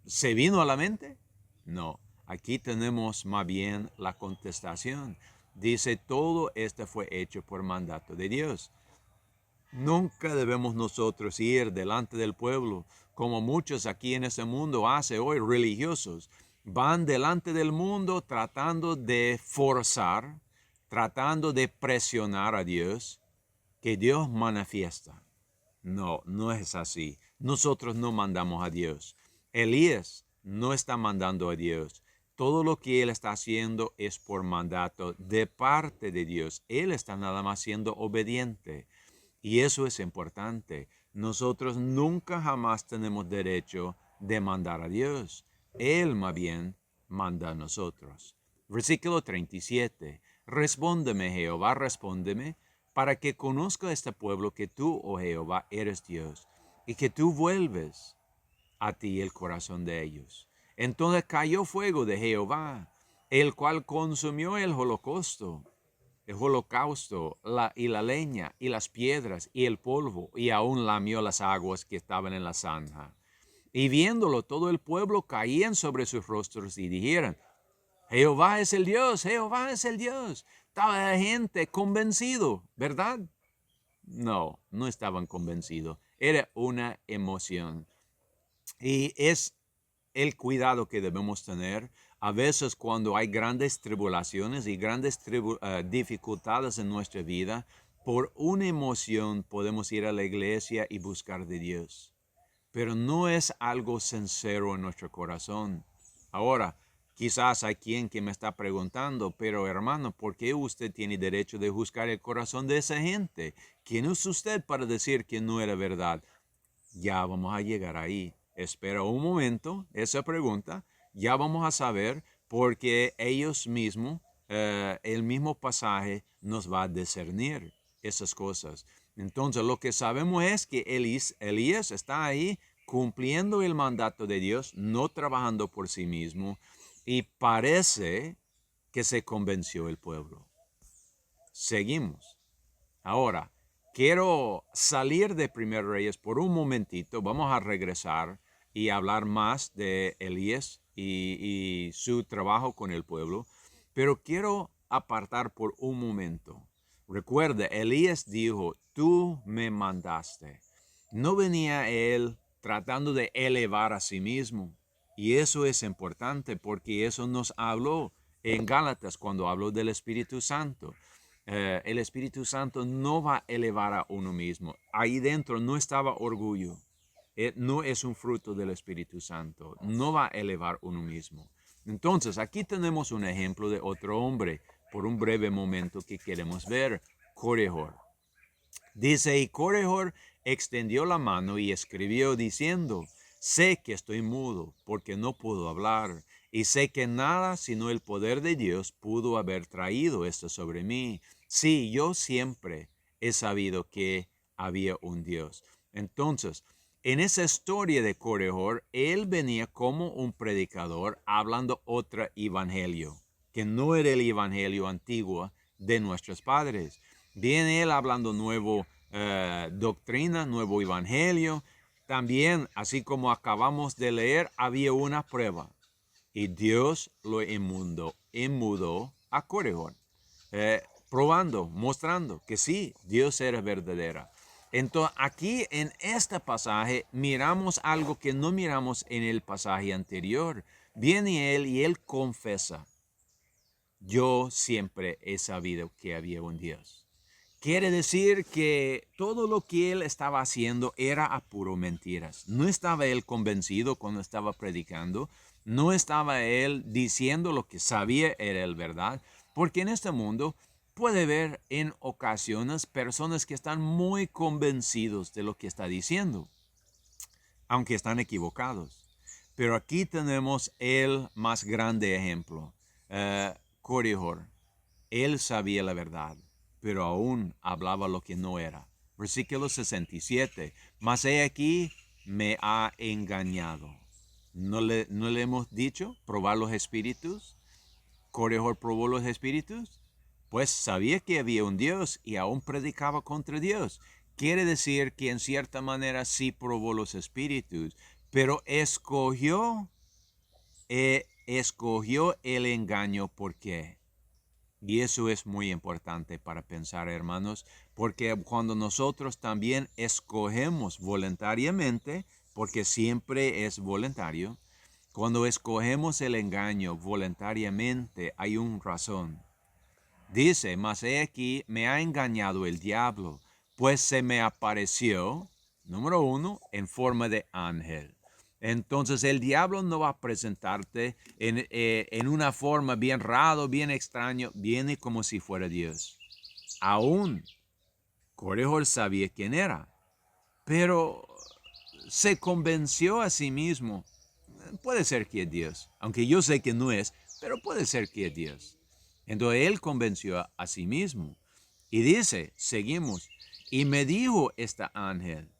Speaker 1: se vino a la mente? No, aquí tenemos más bien la contestación. Dice, todo esto fue hecho por mandato de Dios. Nunca debemos nosotros ir delante del pueblo, como muchos aquí en este mundo hacen hoy, religiosos. Van delante del mundo tratando de forzar, tratando de presionar a Dios, que Dios manifiesta. No, no es así. Nosotros no mandamos a Dios. Elías no está mandando a Dios. Todo lo que él está haciendo es por mandato de parte de Dios. Él está nada más siendo obediente. Y eso es importante. Nosotros nunca jamás tenemos derecho de mandar a Dios. Él más bien manda a nosotros. Versículo 37. Respóndeme, Jehová, respóndeme, para que conozca este pueblo que tú, oh Jehová, eres Dios, y que tú vuelves a ti el corazón de ellos. Entonces cayó fuego de Jehová, el cual consumió el holocausto el holocausto, y la leña, y las piedras, y el polvo, y aún lamió las aguas que estaban en la zanja. Y viéndolo, todo el pueblo caían sobre sus rostros y dijeron, Jehová es el Dios, Jehová es el Dios. Estaba la gente convencido, ¿verdad? No, no estaban convencidos. Era una emoción. Y es el cuidado que debemos tener. A veces cuando hay grandes tribulaciones y grandes dificultades en nuestra vida, por una emoción podemos ir a la iglesia y buscar de Dios. Pero no es algo sincero en nuestro corazón. Ahora, quizás hay quien que me está preguntando, pero hermano, ¿por qué usted tiene derecho de juzgar el corazón de esa gente? ¿Quién es usted para decir que no era verdad? Ya vamos a llegar ahí. Espera un momento, esa pregunta, ya vamos a saber porque ellos mismos, el mismo pasaje nos va a discernir esas cosas. Entonces lo que sabemos es que Elías está ahí cumpliendo el mandato de Dios, no trabajando por sí mismo, y parece que se convenció el pueblo. Seguimos. Ahora, quiero salir de Primer Reyes por un momentito. Vamos a regresar y hablar más de Elías y su trabajo con el pueblo. Pero quiero apartar por un momento. Recuerda, Elías dijo, tú me mandaste. No venía él tratando de elevar a sí mismo. Y eso es importante porque eso nos habló en Gálatas cuando habló del Espíritu Santo. El Espíritu Santo no va a elevar a uno mismo. Ahí dentro no estaba orgullo. No es un fruto del Espíritu Santo. No va a elevar uno mismo. Entonces, aquí tenemos un ejemplo de otro hombre por un breve momento que queremos ver. Corejor. Dice, y Corejor extendió la mano y escribió diciendo, sé que estoy mudo porque no puedo hablar, y sé que nada sino el poder de Dios pudo haber traído esto sobre mí. Sí, yo siempre he sabido que había un Dios. Entonces, en esa historia de Corejor, él venía como un predicador hablando otro evangelio, que no era el evangelio antiguo de nuestros padres. Viene él hablando nuevo doctrina, nuevo evangelio. También, así como acabamos de leer, había una prueba. Y Dios lo enmudó a Corejor, probando, mostrando que sí, Dios era verdadera. Entonces, aquí en este pasaje miramos algo que no miramos en el pasaje anterior. Viene él y él confesa, yo siempre he sabido que había un Dios. Quiere decir que todo lo que él estaba haciendo era a puro mentiras. No estaba él convencido cuando estaba predicando. No estaba él diciendo lo que sabía era el verdad. Porque en este mundo puede haber en ocasiones personas que están muy convencidos de lo que está diciendo, aunque están equivocados. Pero aquí tenemos el más grande ejemplo. Corejor. Él sabía la verdad, pero aún hablaba lo que no era. Versículo 67. Mas he aquí me ha engañado. ¿No le hemos dicho probar los espíritus? Corejor probó los espíritus. Pues sabía que había un Dios y aún predicaba contra Dios. Quiere decir que en cierta manera sí probó los espíritus, pero escogió el engaño. ¿Por qué? Y eso es muy importante para pensar, hermanos, porque cuando nosotros también escogemos voluntariamente, porque siempre es voluntario, cuando escogemos el engaño voluntariamente hay una razón. Dice, mas he aquí me ha engañado el diablo, pues se me apareció, número 1, en forma de ángel. Entonces el diablo no va a presentarte en una forma bien raro, bien extraño, viene como si fuera Dios. Aún Corejor sabía quién era, pero se convenció a sí mismo. Puede ser que es Dios, aunque yo sé que no es, pero puede ser que es Dios. Entonces él convenció a sí mismo. Y dice, seguimos, y me dijo este ángel,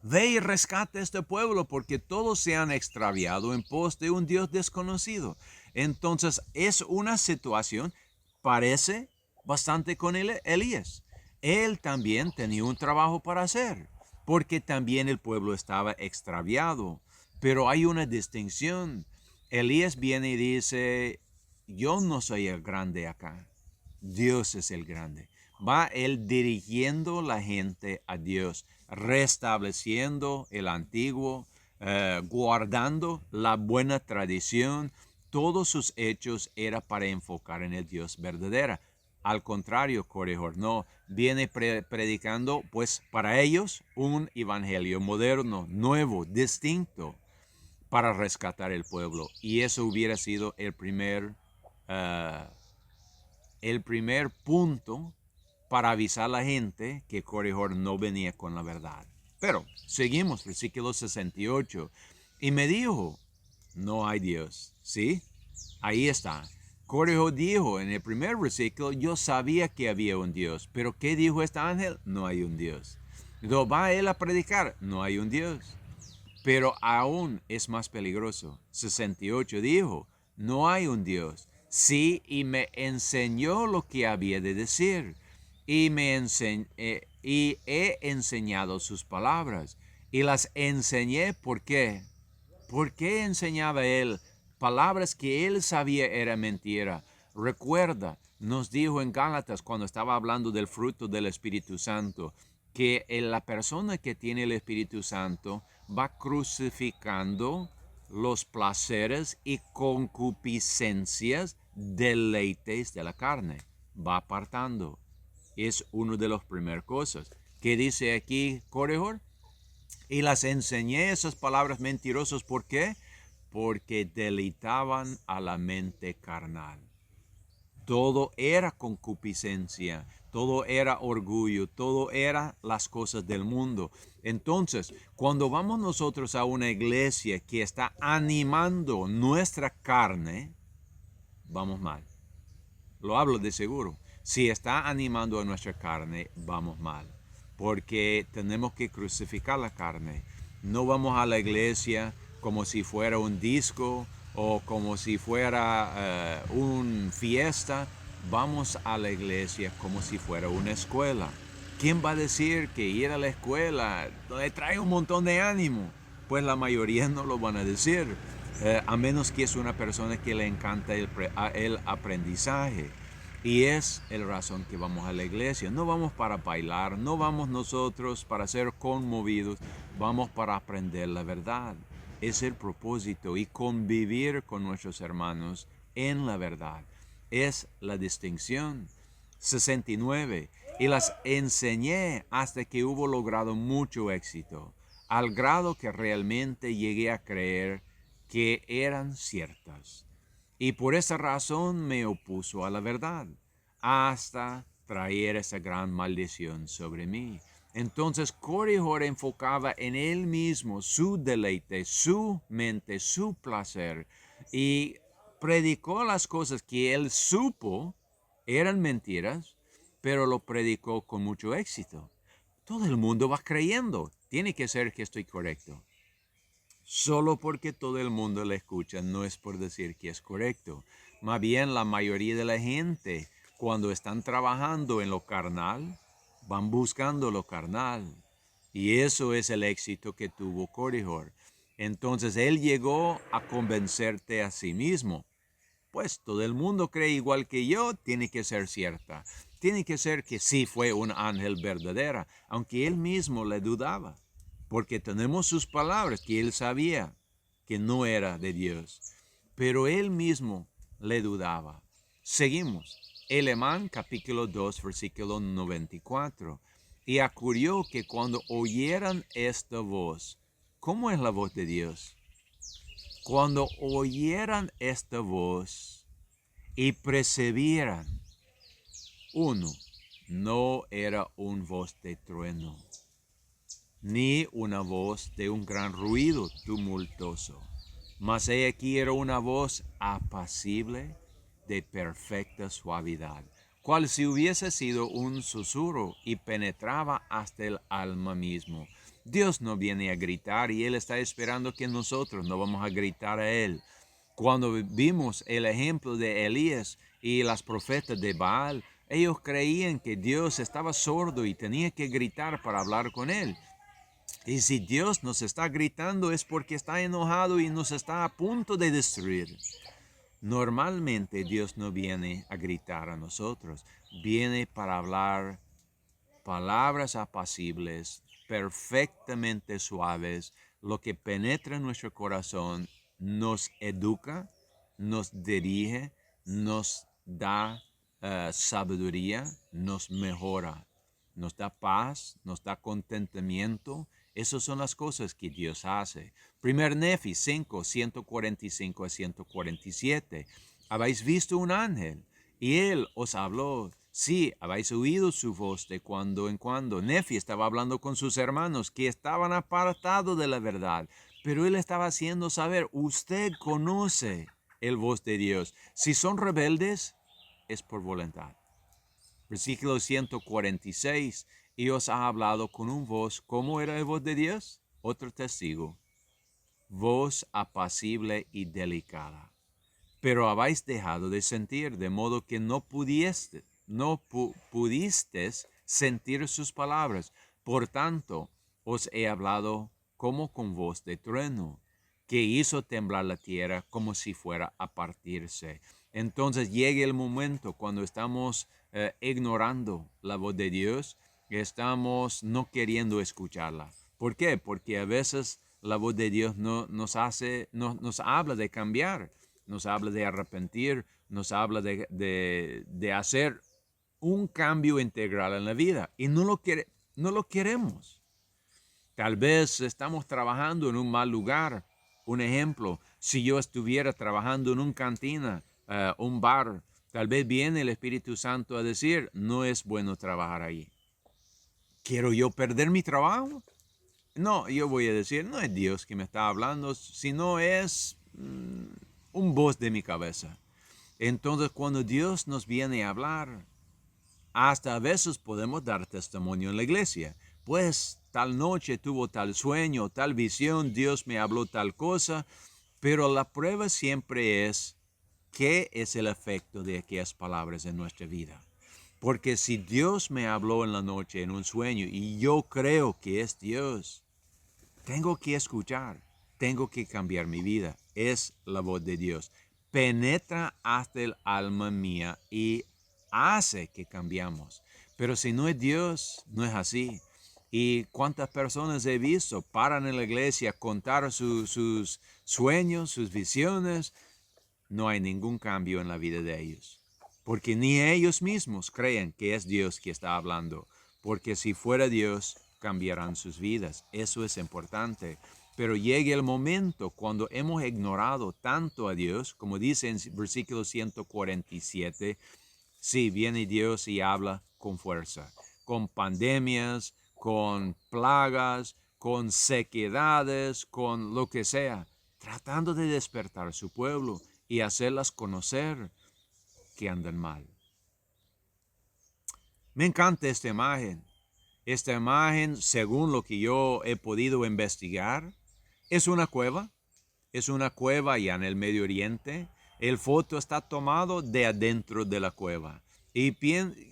Speaker 1: ve y rescata este pueblo porque todos se han extraviado en pos de un Dios desconocido. Entonces es una situación, parece bastante con Elías. Él también tenía un trabajo para hacer, porque también el pueblo estaba extraviado. Pero hay una distinción. Elías viene y dice, yo no soy el grande acá, Dios es el grande. Va él dirigiendo la gente a Dios, restableciendo el antiguo, guardando la buena tradición. Todos sus hechos era para enfocar en el Dios verdadero. Al contrario, Corejor no viene predicando, pues para ellos, un evangelio moderno, nuevo, distinto, para rescatar el pueblo. Y eso hubiera sido el primer punto para avisar a la gente que Corejor no venía con la verdad. Pero seguimos, versículo 68. Y me dijo, no hay Dios. ¿Sí? Ahí está. Corejor dijo en el primer versículo, yo sabía que había un Dios. Pero ¿qué dijo este ángel? No hay un Dios. Entonces va él a predicar, no hay un Dios. Pero aún es más peligroso. 68 dijo, no hay un Dios. Sí, y me enseñó lo que había de decir. Y he enseñado sus palabras. Y las enseñé, ¿por qué? ¿Por qué enseñaba él palabras que él sabía era mentira? Recuerda, nos dijo en Gálatas cuando estaba hablando del fruto del Espíritu Santo, que la persona que tiene el Espíritu Santo va crucificando los placeres y concupiscencias, deleites de la carne. Va apartando. Es una de las primeras cosas. ¿Qué dice aquí Corejor? Y las enseñé esas palabras mentirosas. ¿Por qué? Porque deleitaban a la mente carnal. Todo era concupiscencia, todo era orgullo, todo era las cosas del mundo. Entonces, cuando vamos nosotros a una iglesia que está animando nuestra carne, vamos mal. Lo hablo de seguro. Si está animando a nuestra carne, vamos mal. Porque tenemos que crucificar la carne. No vamos a la iglesia como si fuera un disco o como si fuera una fiesta. Vamos a la iglesia como si fuera una escuela. ¿Quién va a decir que ir a la escuela le trae un montón de ánimo? Pues la mayoría no lo van a decir, a menos que es una persona que le encanta el aprendizaje. Y es la razón que vamos a la iglesia. No vamos para bailar, no vamos nosotros para ser conmovidos, vamos para aprender la verdad. Es el propósito y convivir con nuestros hermanos en la verdad. Es la distinción. 69. Y las enseñé hasta que hubo logrado mucho éxito, al grado que realmente llegué a creer que eran ciertas. Y por esa razón me opuso a la verdad, hasta traer esa gran maldición sobre mí. Entonces Corejor enfocaba en él mismo su deleite, su mente, su placer, y predicó las cosas que él supo eran mentiras, pero lo predicó con mucho éxito. Todo el mundo va creyendo. Tiene que ser que estoy correcto. Solo porque todo el mundo le escucha no es por decir que es correcto. Más bien la mayoría de la gente, cuando están trabajando en lo carnal, van buscando lo carnal. Y eso es el éxito que tuvo Corejor. Entonces él llegó a convencerte a sí mismo. Pues todo el mundo cree igual que yo, tiene que ser cierta. Tiene que ser que sí fue un ángel verdadera, aunque él mismo le dudaba. Porque tenemos sus palabras que él sabía que no era de Dios. Pero él mismo le dudaba. Seguimos. Alemán capítulo 2 versículo 94. Y ocurrió que cuando oyeran esta voz, ¿cómo es la voz de Dios? Cuando oyeran esta voz y percibieran, uno, no era una voz de trueno, ni una voz de un gran ruido tumultuoso, mas he aquí era una voz apacible de perfecta suavidad, cual si hubiese sido un susurro y penetraba hasta el alma mismo. Dios no viene a gritar y Él está esperando que nosotros no vamos a gritar a Él. Cuando vimos el ejemplo de Elías y las profetas de Baal, Ellos creían que Dios estaba sordo y tenía que gritar para hablar con él. Y si Dios nos está gritando es porque está enojado y nos está a punto de destruir. Normalmente Dios no viene a gritar a nosotros, viene para hablar palabras apacibles, perfectamente suaves, lo que penetra en nuestro corazón, nos educa, nos dirige, nos da sabiduría, nos mejora, nos da paz, nos da contentamiento. Esas son las cosas que Dios hace. Primer Nefi 5, 145 a 147. Habéis visto un ángel y él os habló. Sí, habéis oído su voz de cuando en cuando. Nefi estaba hablando con sus hermanos que estaban apartados de la verdad, pero él estaba haciendo saber, usted conoce el voz de Dios. Si son rebeldes, es por voluntad. Versículo 146, y os ha hablado con un voz. ¿Cómo era la voz de Dios? Otro testigo. Voz apacible y delicada. Pero habéis dejado de sentir, de modo que no pudisteis sentir sus palabras. Por tanto, os he hablado como con voz de trueno, que hizo temblar la tierra como si fuera a partirse. Entonces llega el momento cuando estamos ignorando la voz de Dios, estamos no queriendo escucharla. ¿Por qué? Porque a veces la voz de Dios no nos habla de cambiar, nos habla de arrepentir, nos habla de hacer un cambio integral en la vida y no lo queremos. Tal vez estamos trabajando en un mal lugar. Un ejemplo, si yo estuviera trabajando en una cantina, un bar, tal vez viene el Espíritu Santo a decir, no es bueno trabajar ahí. ¿Quiero yo perder mi trabajo? No, yo voy a decir, no es Dios que me está hablando, sino es un voz de mi cabeza. Entonces, cuando Dios nos viene a hablar, hasta a veces podemos dar testimonio en la iglesia. Pues tal noche tuvo tal sueño, tal visión, Dios me habló tal cosa, pero la prueba siempre es qué es el efecto de aquellas palabras en nuestra vida. Porque si Dios me habló en la noche en un sueño y yo creo que es Dios, tengo que escuchar, tengo que cambiar mi vida. Es la voz de Dios. Penetra hasta el alma mía y hace que cambiamos. Pero si no es Dios, no es así. Y cuántas personas he visto paran en la iglesia a contar sus sueños, sus visiones. No hay ningún cambio en la vida de ellos. Porque ni ellos mismos creen que es Dios que está hablando. Porque si fuera Dios, cambiarán sus vidas. Eso es importante. Pero llega el momento cuando hemos ignorado tanto a Dios, como dice en versículo 147, sí, viene Dios y habla con fuerza, con pandemias, con plagas, con sequedades, con lo que sea, tratando de despertar a su pueblo y hacerlas conocer que andan mal. Me encanta esta imagen. Esta imagen, según lo que yo he podido investigar, es una cueva. Es una cueva ya en el Medio Oriente. El foto está tomado de adentro de la cueva. Y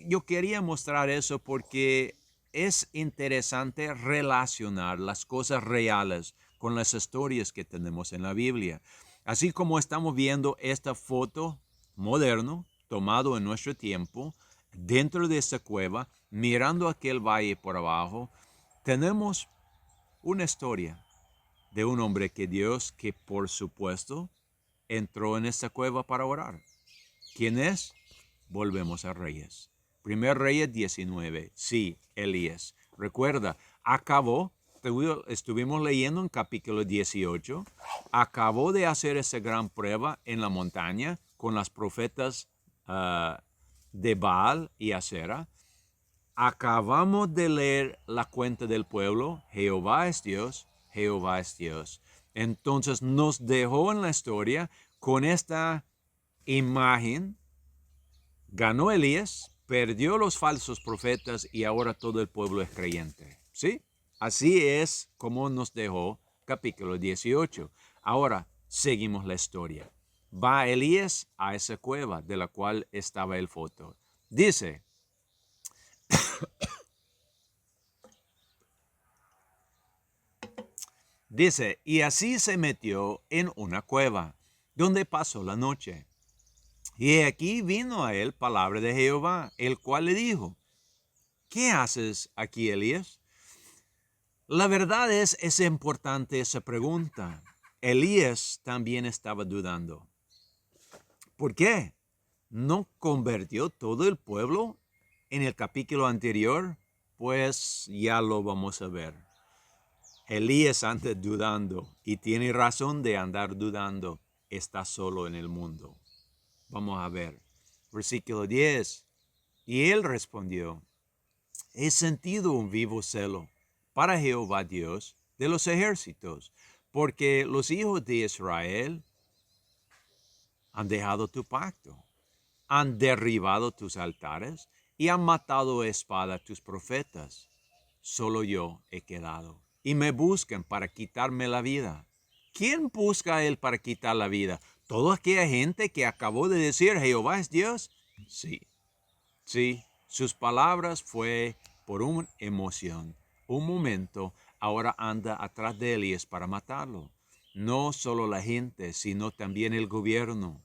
Speaker 1: yo quería mostrar eso porque es interesante relacionar las cosas reales con las historias que tenemos en la Biblia. Así como estamos viendo esta foto moderno, tomado en nuestro tiempo, dentro de esta cueva, mirando aquel valle por abajo, tenemos una historia de un hombre que por supuesto entró en esta cueva para orar. ¿Quién es? Volvemos a Reyes. Primer Reyes 19. Sí, Elías. Recuerda, estuvimos leyendo en capítulo 18, acabó de hacer esa gran prueba en la montaña con las profetas de Baal y Asera. Acabamos de leer la cuenta del pueblo, Jehová es Dios, Jehová es Dios. Entonces nos dejó en la historia con esta imagen. Ganó Elías, perdió los falsos profetas y ahora todo el pueblo es creyente. ¿Sí? Así es como nos dejó capítulo 18. Ahora seguimos la historia. Va Elías a esa cueva de la cual estaba el foto. dice, y así se metió en una cueva, donde pasó la noche. Y aquí vino a él palabra de Jehová, el cual le dijo, ¿qué haces aquí, Elías? La verdad es importante esa pregunta. Elías también estaba dudando. ¿Por qué? ¿No convirtió todo el pueblo en el capítulo anterior? Pues ya lo vamos a ver. Elías anda dudando y tiene razón de andar dudando. Está solo en el mundo. Vamos a ver. Versículo 10. Y él respondió, he sentido un vivo celo para Jehová Dios de los ejércitos, porque los hijos de Israel han dejado tu pacto, han derribado tus altares y han matado a espada tus profetas. Solo yo he quedado y me buscan para quitarme la vida. ¿Quién busca a él para quitar la vida? ¿Toda aquella gente que acabó de decir Jehová es Dios? Sí, sí, sus palabras fue por una emoción, un momento, ahora anda atrás de Elías para matarlo. No solo la gente, sino también el gobierno.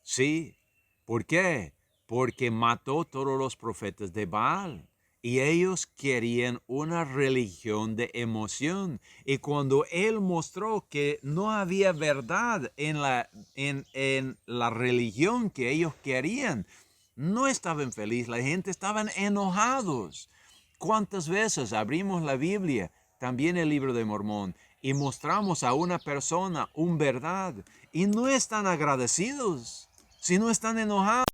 Speaker 1: Sí, ¿por qué? Porque mató todos los profetas de Baal. Y ellos querían una religión de emoción. Y cuando él mostró que no había verdad en la religión que ellos querían, no estaban felices, la gente estaban enojados. ¿Cuántas veces abrimos la Biblia, también el libro de Mormón, y mostramos a una persona una verdad y no están agradecidos, sino están enojados?